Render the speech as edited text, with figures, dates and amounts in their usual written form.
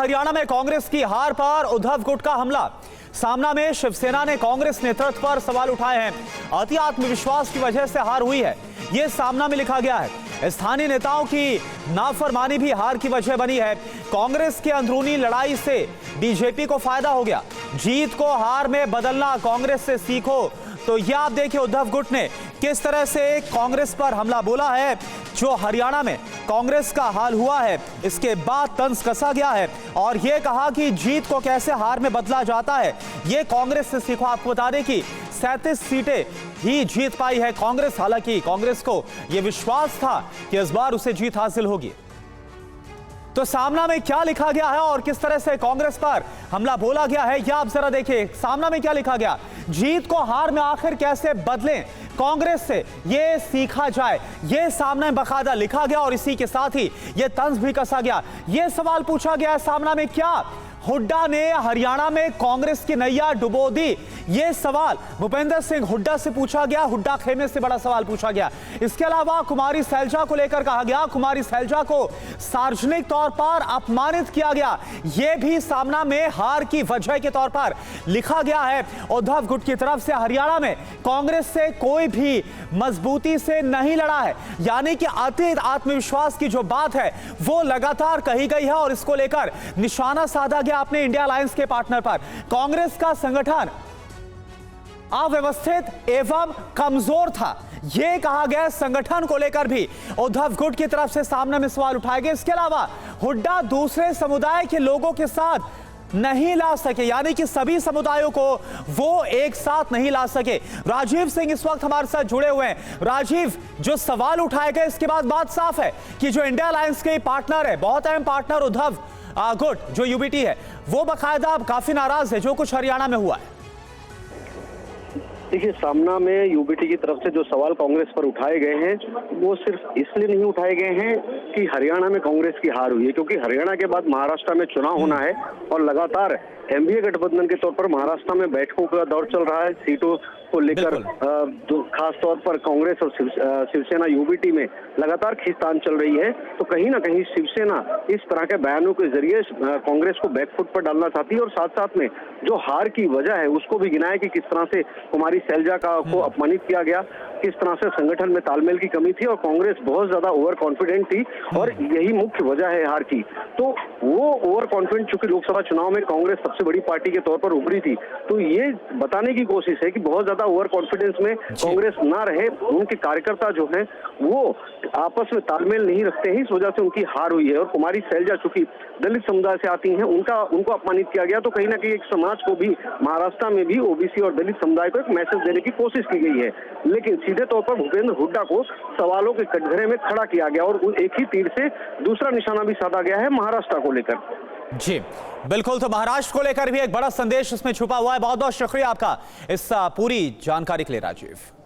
हरियाणा में कांग्रेस की हार पर उद्धव गुट का हमला। सामना में शिवसेना ने कांग्रेस नेतृत्व पर सवाल उठाए हैं। अति आत्मविश्वास की वजह से हार हुई है, यह सामना में लिखा गया है। स्थानीय नेताओं की नाफरमानी भी हार की वजह बनी है। कांग्रेस की अंदरूनी लड़ाई से बीजेपी को फायदा हो गया। जीत को हार में बदलना कांग्रेस से सीखो। तो यह आप देखिए उद्धव गुट ने किस तरह से कांग्रेस पर हमला बोला है। जो हरियाणा में कांग्रेस का हाल हुआ है, इसके बाद तंज कसा गया है और यह कहा कि जीत को कैसे हार में बदला जाता है, यह कांग्रेस से सीखो। आपको बता दें कि 37 सीटें ही जीत पाई है कांग्रेस। हालांकि कांग्रेस को यह विश्वास था कि इस बार उसे जीत हासिल होगी। तो सामना में क्या लिखा गया है और किस तरह से कांग्रेस पर हमला बोला गया है, यह आप जरा देखिए। सामना में क्या लिखा गया, जीत को हार में आखिर कैसे बदलें कांग्रेस से, यह सीखा जाए, यह सामना में बकायदा लिखा गया और इसी के साथ ही यह तंज भी कसा गया। यह सवाल पूछा गया है सामना में, क्या हुड्डा ने हरियाणा में कांग्रेस की नैया डुबो दी? यह सवाल भूपेंद्र सिंह हुड्डा से पूछा गया। हुड्डा खेमे से बड़ा सवाल पूछा गया। इसके अलावा कुमारी सैलजा को लेकर कहा गया, कुमारी सैलजा को सार्वजनिक तौर पर अपमानित किया गया। यह भी सामना में हार की वजह के तौर पर लिखा गया है। उद्धव गुट की तरफ से हरियाणा में कांग्रेस से कोई भी मजबूती से नहीं लड़ा है, यानी कि अति आत्मविश्वास की जो बात है वो लगातार कही गई है और इसको लेकर निशाना साधा गया अपने इंडिया अलायंस के पार्टनर पर। कांग्रेस का संगठन अव्यवस्थित एवं कमजोर था, यह कहा गया। संगठन को लेकर भी उद्धव गुट की तरफ से सामने में सवाल उठाए गए। इसके अलावा हुड्डा दूसरे समुदाय के लोगों के साथ नहीं ला सके, यानी कि सभी समुदायों को वो एक साथ नहीं ला सके। राजीव सिंह इस वक्त हमारे साथ जुड़े हुए हैं। राजीव, जो सवाल उठाए गए इसके बाद बात साफ है कि जो इंडिया अलायंस के पार्टनर है, बहुत अहम पार्टनर उद्धव गुट जो यूबीटी है, वो बाकायदा काफी नाराज है जो कुछ हरियाणा में हुआ है। देखिए, सामना में यूबीटी की तरफ से जो सवाल कांग्रेस पर उठाए गए हैं वो सिर्फ इसलिए नहीं उठाए गए हैं कि हरियाणा में कांग्रेस की हार हुई है, क्योंकि हरियाणा के बाद महाराष्ट्र में चुनाव होना है और लगातार एमबीए गठबंधन के तौर पर महाराष्ट्र में बैठकों का दौर चल रहा है। सीटों को लेकर जो खास तौर पर कांग्रेस और शिवसेना यूबीटी में लगातार खींचतान चल रही है। तो कहीं ना कहीं शिवसेना इस तरह के बयानों के जरिए कांग्रेस को बैकफुट पर डालना चाहती है और साथ साथ में जो हार की वजह है उसको भी गिनाया कि किस तरह से कुमारी सैलजा को अपमानित किया गया, किस तरह से संगठन में तालमेल की कमी थी और कांग्रेस बहुत ज्यादा ओवर कॉन्फिडेंट थी और यही मुख्य वजह है हार की। तो वो ओवर कॉन्फिडेंट, चूंकि लोकसभा चुनाव में कांग्रेस सबसे बड़ी पार्टी के तौर पर उभरी थी, तो ये बताने की कोशिश है कि बहुत ज्यादा ओवर कॉन्फिडेंस में कांग्रेस ना रहे। उनके कार्यकर्ता जो हैं वो आपस में तालमेल नहीं रखते हैं, इस वजह से उनकी हार हुई है। और कुमारी सैलजा चूंकि दलित समुदाय से आती हैं, उनको अपमानित किया गया। तो कहीं ना कहीं एक समाज को भी, महाराष्ट्र में भी ओबीसी और दलित समुदाय को एक मैसेज देने की कोशिश की गई है। लेकिन सीधे तौर पर भूपेंद्र हुड्डा को सवालों के कटघरे में खड़ा किया गया और एक ही तीर से दूसरा निशाना भी साधा गया है महाराष्ट्र को लेकर। जी बिल्कुल, तो महाराष्ट्र को लेकर भी एक बड़ा संदेश इसमें छुपा हुआ है। बहुत बहुत शुक्रिया आपका इस पूरी जानकारी के लिए राजीव।